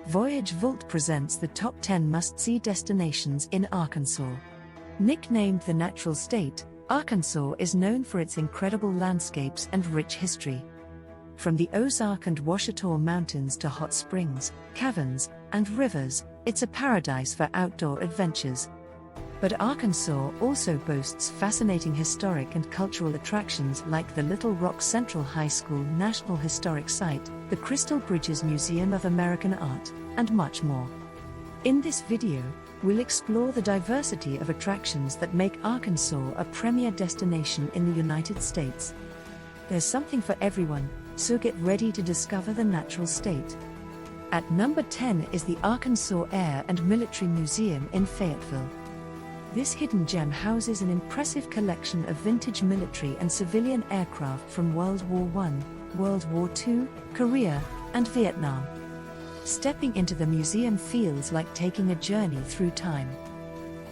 VoyageVault presents the top 10 must-see destinations in Arkansas. Nicknamed the Natural State, Arkansas is known for its incredible landscapes and rich history. From the Ozark and Ouachita Mountains to hot springs, caverns, and rivers, it's a paradise for outdoor adventures. But Arkansas also boasts fascinating historic and cultural attractions like the Little Rock Central High School National Historic Site, the Crystal Bridges Museum of American Art, and much more. In this video, we'll explore the diversity of attractions that make Arkansas a premier destination in the United States. There's something for everyone, so get ready to discover the natural state. At number 10 is the Arkansas Air and Military Museum in Fayetteville. This hidden gem houses an impressive collection of vintage military and civilian aircraft from World War I, World War II, Korea, and Vietnam. Stepping into the museum feels like taking a journey through time.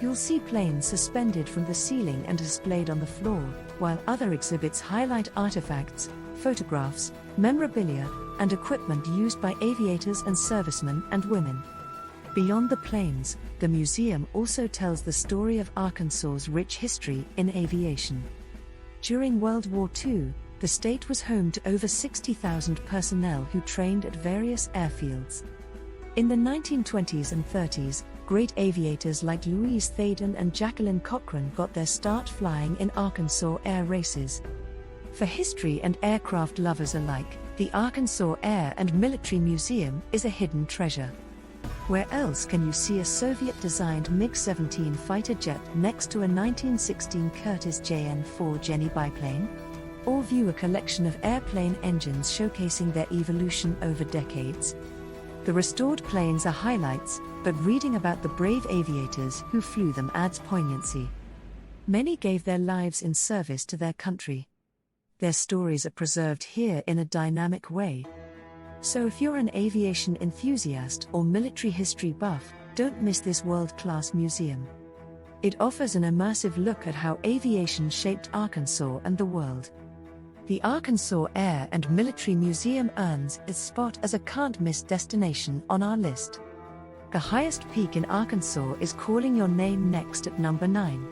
You'll see planes suspended from the ceiling and displayed on the floor, while other exhibits highlight artifacts, photographs, memorabilia, and equipment used by aviators and servicemen and women. Beyond the planes, the museum also tells the story of Arkansas's rich history in aviation. During World War II, the state was home to over 60,000 personnel who trained at various airfields. In the 1920s and 30s, great aviators like Louise Thaden and Jacqueline Cochran got their start flying in Arkansas air races. For history and aircraft lovers alike, the Arkansas Air and Military Museum is a hidden treasure. Where else can you see a Soviet-designed MiG-17 fighter jet next to a 1916 Curtiss JN-4 Jenny biplane? Or view a collection of airplane engines showcasing their evolution over decades? The restored planes are highlights, but reading about the brave aviators who flew them adds poignancy. Many gave their lives in service to their country. Their stories are preserved here in a dynamic way. So if you're an aviation enthusiast or military history buff, don't miss this world-class museum. It offers an immersive look at how aviation shaped Arkansas and the world. The Arkansas Air and Military Museum earns its spot as a can't-miss destination on our list. The highest peak in Arkansas is calling your name next at number 9.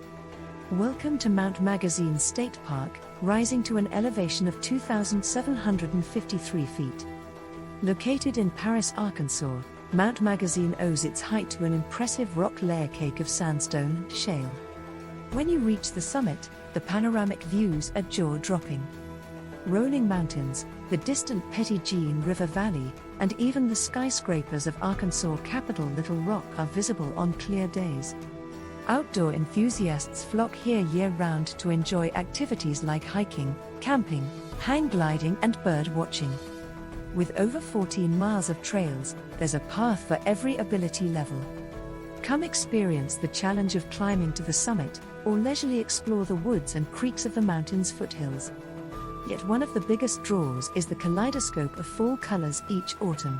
Welcome to Mount Magazine State Park, rising to an elevation of 2,753 feet. Located in Paris, Arkansas, Mount Magazine owes its height to an impressive rock layer cake of sandstone and shale. When you reach the summit, the panoramic views are jaw-dropping. Rolling mountains, the distant Petit Jean River Valley, and even the skyscrapers of Arkansas capital Little Rock are visible on clear days. Outdoor enthusiasts flock here year-round to enjoy activities like hiking, camping, hang gliding, and bird watching. With over 14 miles of trails, there's a path for every ability level. Come experience the challenge of climbing to the summit, or leisurely explore the woods and creeks of the mountain's foothills. Yet one of the biggest draws is the kaleidoscope of fall colors each autumn.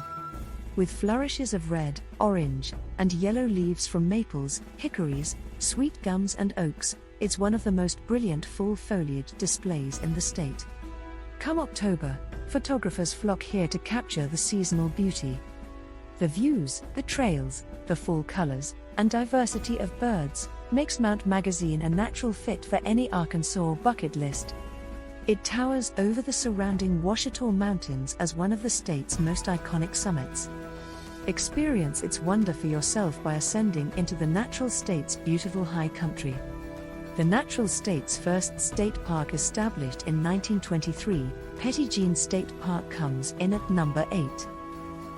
With flourishes of red, orange, and yellow leaves from maples, hickories, sweet gums and oaks, it's one of the most brilliant fall foliage displays in the state. Come October, photographers flock here to capture the seasonal beauty. The views, the trails, the fall colors, and diversity of birds makes Mount Magazine a natural fit for any Arkansas bucket list. It towers over the surrounding Ouachita Mountains as one of the state's most iconic summits. Experience its wonder for yourself by ascending into the natural state's beautiful high country. The natural state's first state park established in 1923, Petit Jean State Park comes in at number 8.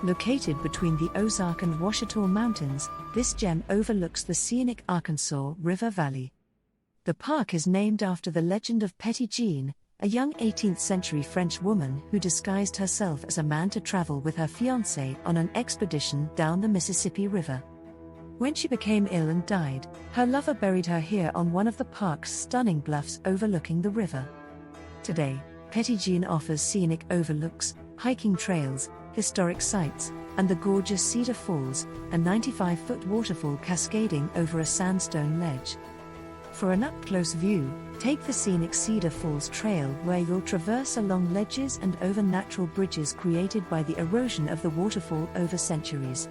Located between the Ozark and Ouachita Mountains, this gem overlooks the scenic Arkansas River Valley. The park is named after the legend of Petit Jean, a young 18th-century French woman who disguised herself as a man to travel with her fiancé on an expedition down the Mississippi River. When she became ill and died, her lover buried her here on one of the park's stunning bluffs overlooking the river. Today, Petit Jean offers scenic overlooks, hiking trails, historic sites, and the gorgeous Cedar Falls, a 95-foot waterfall cascading over a sandstone ledge. For an up-close view, take the scenic Cedar Falls Trail, where you'll traverse along ledges and over natural bridges created by the erosion of the waterfall over centuries.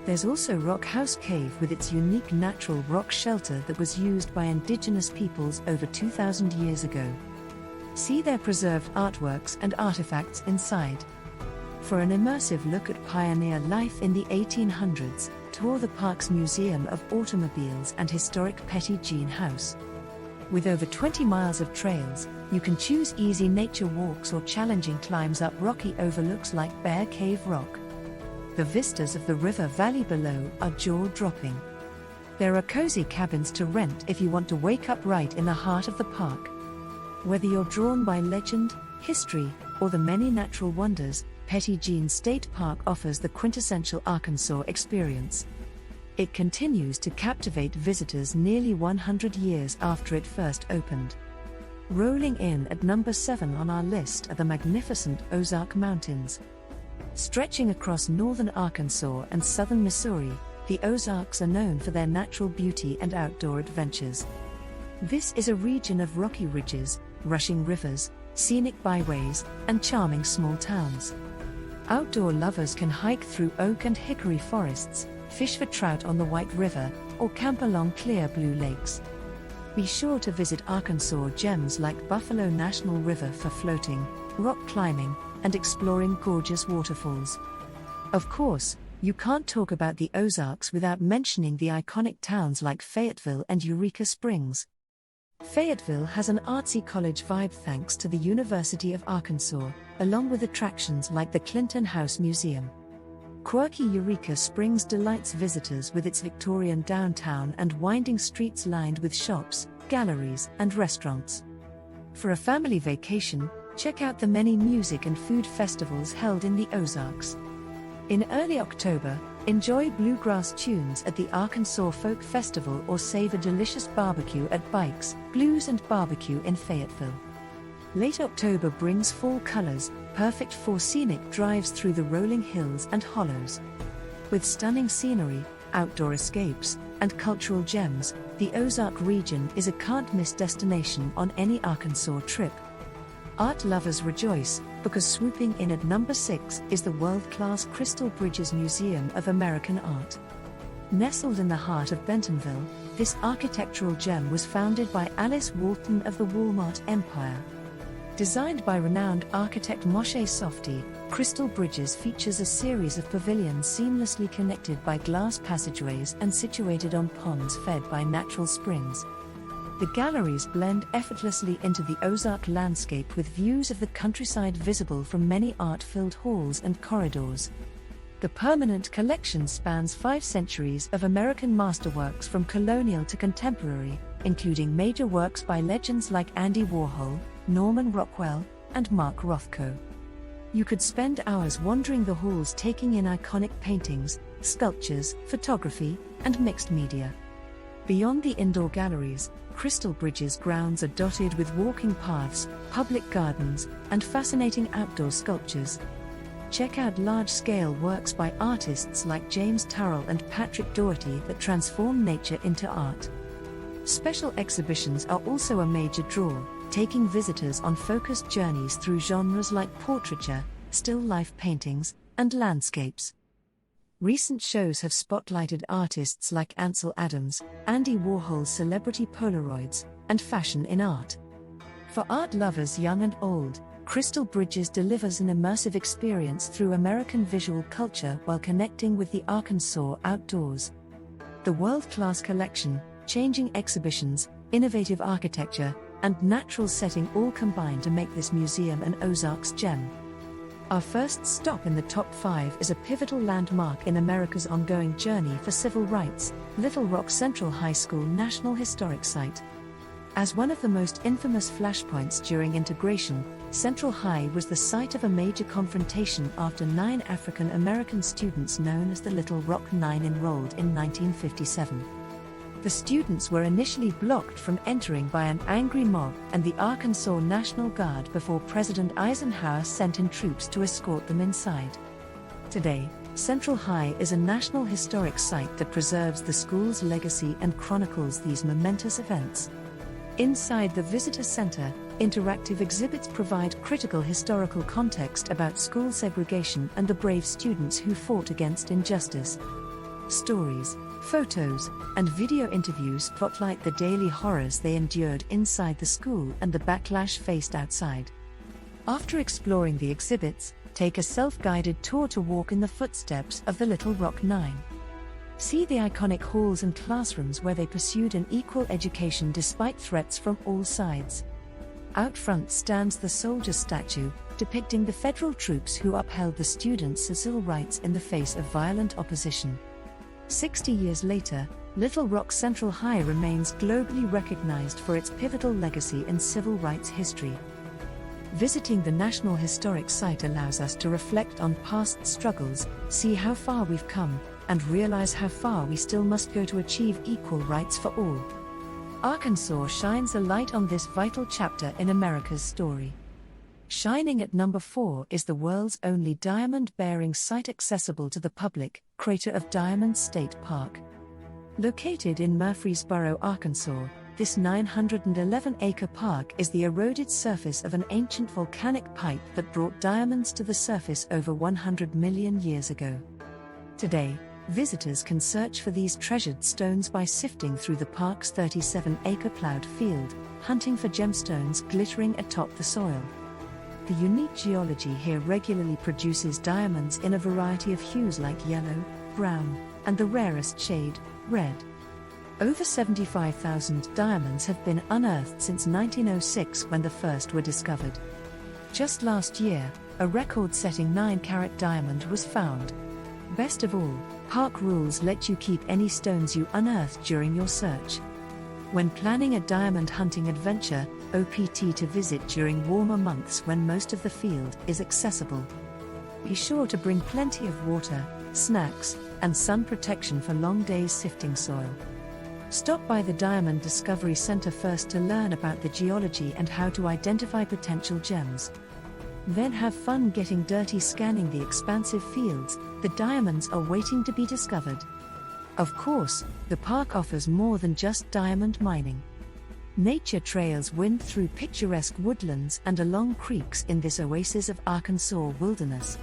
There's also Rock House Cave with its unique natural rock shelter that was used by indigenous peoples over 2,000 years ago. See their preserved artworks and artifacts inside. For an immersive look at pioneer life in the 1800s, tour the park's Museum of Automobiles and historic Petit Jean House. With over 20 miles of trails, you can choose easy nature walks or challenging climbs up rocky overlooks like Bear Cave Rock. The vistas of the river valley below are jaw-dropping. There are cozy cabins to rent if you want to wake up right in the heart of the park. Whether you're drawn by legend, history, or the many natural wonders, Petit Jean State Park offers the quintessential Arkansas experience. It continues to captivate visitors nearly 100 years after it first opened. Rolling in at number 7 on our list are the magnificent Ozark Mountains. Stretching across northern Arkansas and southern Missouri, the Ozarks are known for their natural beauty and outdoor adventures. This is a region of rocky ridges, rushing rivers, scenic byways, and charming small towns. Outdoor lovers can hike through oak and hickory forests, fish for trout on the White River, or camp along clear blue lakes. Be sure to visit Arkansas gems like Buffalo National River for floating, rock climbing, and exploring gorgeous waterfalls. Of course, you can't talk about the Ozarks without mentioning the iconic towns like Fayetteville and Eureka Springs. Fayetteville has an artsy college vibe thanks to the University of Arkansas, along with attractions like the Clinton House Museum. Quirky Eureka Springs delights visitors with its Victorian downtown and winding streets lined with shops, galleries, and restaurants. For a family vacation, check out the many music and food festivals held in the Ozarks. In early October, enjoy bluegrass tunes at the Arkansas Folk Festival or save a delicious barbecue at Bikes, Blues and Barbecue in Fayetteville. Late October brings fall colors, perfect for scenic drives through the rolling hills and hollows. With stunning scenery, outdoor escapes, and cultural gems, the Ozark region is a can't-miss destination on any Arkansas trip. Art lovers rejoice, because swooping in at number 6 is the world-class Crystal Bridges Museum of American Art. Nestled in the heart of Bentonville, this architectural gem was founded by Alice Walton of the Walmart Empire. Designed by renowned architect Moshe Softy, Crystal Bridges features a series of pavilions seamlessly connected by glass passageways and situated on ponds fed by natural springs. The galleries blend effortlessly into the Ozark landscape with views of the countryside visible from many art-filled halls and corridors. The permanent collection spans 5 centuries of American masterworks from colonial to contemporary, including major works by legends like Andy Warhol, Norman Rockwell, and Mark Rothko. You could spend hours wandering the halls taking in iconic paintings, sculptures, photography, and mixed media. Beyond the indoor galleries, Crystal Bridges grounds are dotted with walking paths, public gardens, and fascinating outdoor sculptures. Check out large-scale works by artists like James Turrell and Patrick Doherty that transform nature into art. Special exhibitions are also a major draw, taking visitors on focused journeys through genres like portraiture, still life paintings, and landscapes. Recent shows have spotlighted artists like Ansel Adams, Andy Warhol's celebrity Polaroids, and fashion in art. For art lovers young and old, Crystal Bridges delivers an immersive experience through American visual culture while connecting with the Arkansas outdoors. The world-class collection, changing exhibitions, innovative architecture, and natural setting all combine to make this museum an Ozarks gem. Our first stop in the top 5 is a pivotal landmark in America's ongoing journey for civil rights, Little Rock Central High School National Historic Site. As one of the most infamous flashpoints during integration, Central High was the site of a major confrontation after 9 African American students known as the Little Rock Nine enrolled in 1957. The students were initially blocked from entering by an angry mob and the Arkansas National Guard before President Eisenhower sent in troops to escort them inside. Today, Central High is a National Historic Site that preserves the school's legacy and chronicles these momentous events. Inside the Visitor Center, interactive exhibits provide critical historical context about school segregation and the brave students who fought against injustice. Stories, photos, and video interviews spotlight the daily horrors they endured inside the school and the backlash faced outside. After exploring the exhibits, take a self-guided tour to walk in the footsteps of the Little Rock Nine. See the iconic halls and classrooms where they pursued an equal education despite threats from all sides. Out front stands the soldier statue, depicting the federal troops who upheld the students' civil rights in the face of violent opposition. 60 years later, Little Rock Central High remains globally recognized for its pivotal legacy in civil rights history. Visiting the National Historic Site allows us to reflect on past struggles, see how far we've come, and realize how far we still must go to achieve equal rights for all. Arkansas shines a light on this vital chapter in America's story. Shining at number 4 is the world's only diamond-bearing site accessible to the public, Crater of Diamonds State Park. Located in Murfreesboro, Arkansas, this 911-acre park is the eroded surface of an ancient volcanic pipe that brought diamonds to the surface over 100 million years ago. Today, visitors can search for these treasured stones by sifting through the park's 37-acre plowed field, hunting for gemstones glittering atop the soil. The unique geology here regularly produces diamonds in a variety of hues like yellow, brown, and the rarest shade, red. Over 75,000 diamonds have been unearthed since 1906 when the first were discovered. Just last year, a record-setting 9-carat diamond was found. Best of all, park rules let you keep any stones you unearth during your search. When planning a diamond hunting adventure, OPT to visit during warmer months when most of the field is accessible. Be sure to bring plenty of water, snacks, and sun protection for long days sifting soil. Stop by the Diamond Discovery Center first to learn about the geology and how to identify potential gems. Then have fun getting dirty scanning the expansive fields. The diamonds are waiting to be discovered. Of course, the park offers more than just diamond mining. Nature trails wind through picturesque woodlands and along creeks in this oasis of Arkansas wilderness.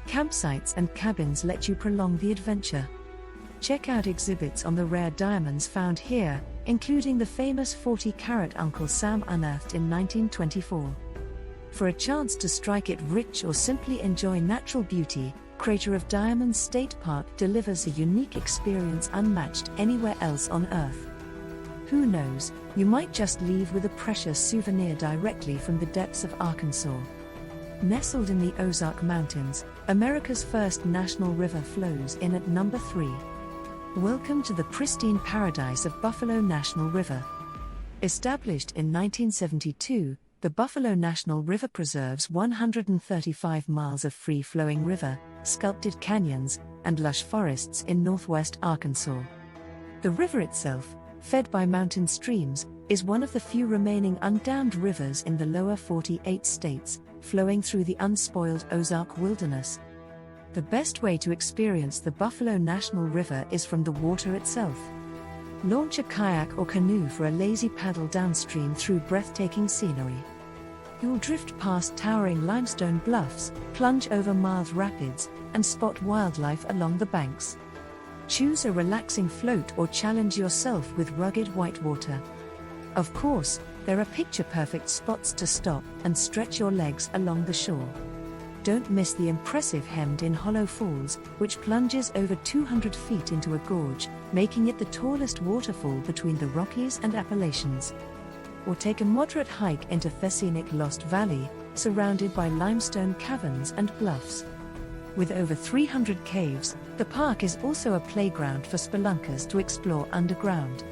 Campsites and cabins let you prolong the adventure. Check out exhibits on the rare diamonds found here, including the famous 40-carat Uncle Sam unearthed in 1924. For a chance to strike it rich or simply enjoy natural beauty, Crater of Diamonds State Park delivers a unique experience unmatched anywhere else on Earth. Who knows, you might just leave with a precious souvenir directly from the depths of Arkansas. Nestled in the Ozark Mountains, America's first national river flows in at number 3. Welcome to the pristine paradise of Buffalo National River. Established in 1972, the Buffalo National River preserves 135 miles of free-flowing river, sculpted canyons, and lush forests in northwest Arkansas. The river itself, fed by mountain streams, is one of the few remaining undammed rivers in the lower 48 states, flowing through the unspoiled Ozark wilderness. The best way to experience the Buffalo National River is from the water itself. Launch a kayak or canoe for a lazy paddle downstream through breathtaking scenery. You'll drift past towering limestone bluffs, plunge over mild rapids, and spot wildlife along the banks. Choose a relaxing float or challenge yourself with rugged whitewater. Of course, there are picture-perfect spots to stop and stretch your legs along the shore. Don't miss the impressive Hemmed-In Hollow Falls, which plunges over 200 feet into a gorge, making it the tallest waterfall between the Rockies and Appalachians. Or take a moderate hike into the scenic Lost Valley, surrounded by limestone caverns and bluffs. With over 300 caves, the park is also a playground for spelunkers to explore underground.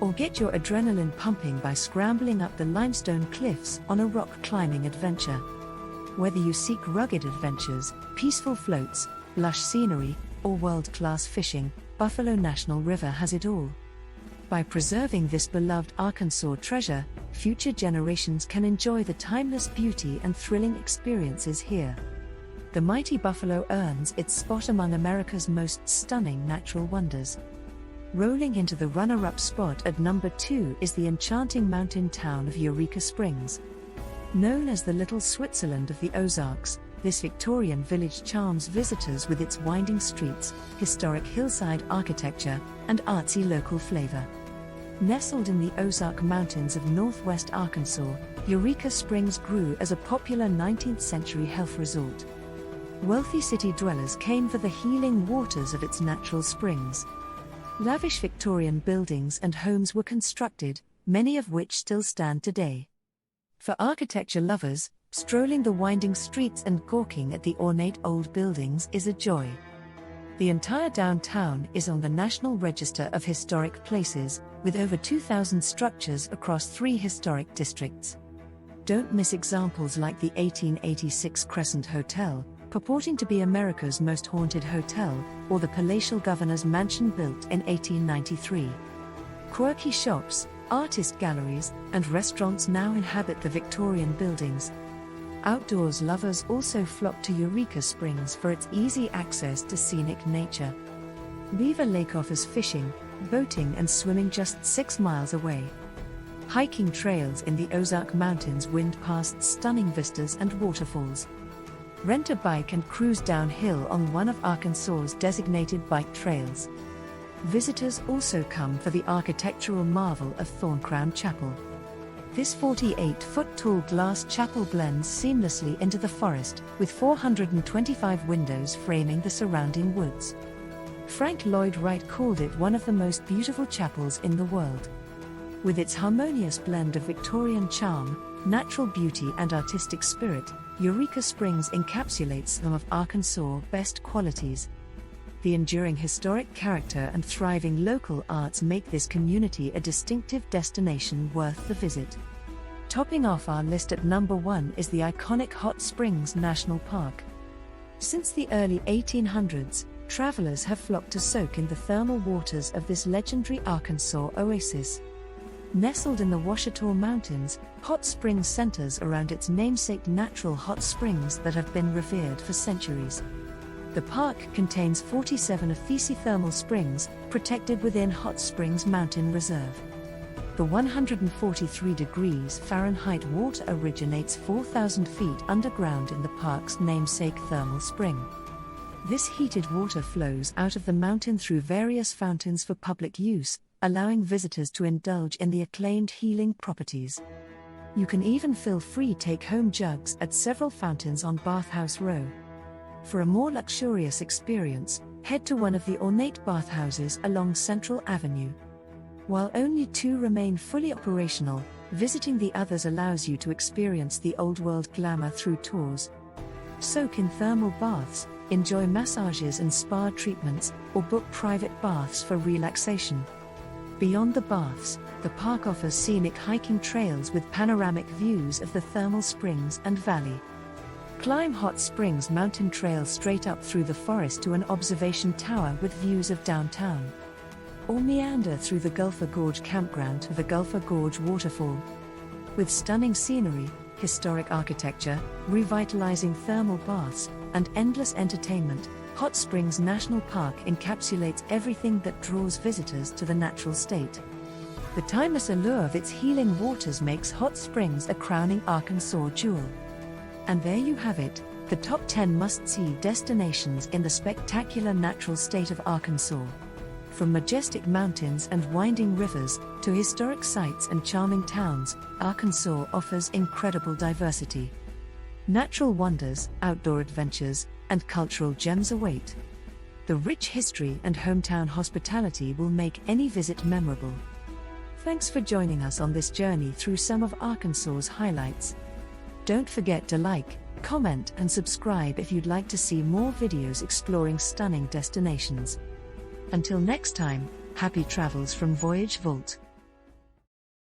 Or get your adrenaline pumping by scrambling up the limestone cliffs on a rock climbing adventure. Whether you seek rugged adventures, peaceful floats, lush scenery, or world-class fishing, Buffalo National River has it all. By preserving this beloved Arkansas treasure, future generations can enjoy the timeless beauty and thrilling experiences here. The mighty buffalo earns its spot among America's most stunning natural wonders. Rolling into the runner-up spot at number 2 is the enchanting mountain town of Eureka Springs. Known as the Little Switzerland of the Ozarks, this Victorian village charms visitors with its winding streets, historic hillside architecture, and artsy local flavor. Nestled in the Ozark Mountains of northwest Arkansas, Eureka Springs grew as a popular 19th-century health resort. Wealthy city dwellers came for the healing waters of its natural springs. Lavish Victorian buildings and homes were constructed, many of which still stand today. For architecture lovers, strolling the winding streets and gawking at the ornate old buildings is a joy. The entire downtown is on the National Register of Historic Places, with over 2,000 structures across 3 historic districts. Don't miss examples like the 1886 Crescent Hotel, purporting to be America's most haunted hotel, or the palatial governor's mansion built in 1893. Quirky shops, artist galleries, and restaurants now inhabit the Victorian buildings. Outdoors lovers also flock to Eureka Springs for its easy access to scenic nature. Beaver Lake offers fishing, boating, and swimming just 6 miles away. Hiking trails in the Ozark Mountains wind past stunning vistas and waterfalls. Rent a bike and cruise downhill on one of Arkansas's designated bike trails. Visitors also come for the architectural marvel of Thorncrown Chapel. This 48-foot-tall glass chapel blends seamlessly into the forest, with 425 windows framing the surrounding woods. Frank Lloyd Wright called it one of the most beautiful chapels in the world. With its harmonious blend of Victorian charm, natural beauty, and artistic spirit, Eureka Springs encapsulates some of Arkansas' best qualities. The enduring historic character and thriving local arts make this community a distinctive destination worth the visit. Topping off our list at number 1 is the iconic Hot Springs National Park. Since the early 1800s, travelers have flocked to soak in the thermal waters of this legendary Arkansas oasis. Nestled in the Ouachita Mountains, Hot Springs centers around its namesake natural hot springs that have been revered for centuries. The park contains 47 epithermal springs, protected within Hot Springs Mountain Reserve. The 143 degrees Fahrenheit water originates 4,000 feet underground in the park's namesake thermal spring. This heated water flows out of the mountain through various fountains for public use, allowing visitors to indulge in the acclaimed healing properties. You can even fill free take-home jugs at several fountains on Bathhouse Row. For a more luxurious experience, head to one of the ornate bathhouses along Central Avenue. While only 2 remain fully operational, visiting the others allows you to experience the old-world glamour through tours. Soak in thermal baths, enjoy massages and spa treatments, or book private baths for relaxation. Beyond the baths, the park offers scenic hiking trails with panoramic views of the thermal springs and valley. Climb Hot Springs Mountain Trail straight up through the forest to an observation tower with views of downtown. Or meander through the Gulfer Gorge Campground to the Gulfer Gorge Waterfall. With stunning scenery, historic architecture, revitalizing thermal baths, and endless entertainment, Hot Springs National Park encapsulates everything that draws visitors to the natural state. The timeless allure of its healing waters makes Hot Springs a crowning Arkansas jewel. And there you have it, the top 10 must-see destinations in the spectacular natural state of Arkansas. From majestic mountains and winding rivers, to historic sites and charming towns, Arkansas offers incredible diversity. Natural wonders, outdoor adventures, and cultural gems await. The rich history and hometown hospitality will make any visit memorable. Thanks for joining us on this journey through some of Arkansas's highlights. Don't forget to like, comment, and subscribe if you'd like to see more videos exploring stunning destinations. Until next time, happy travels from VoyageVault.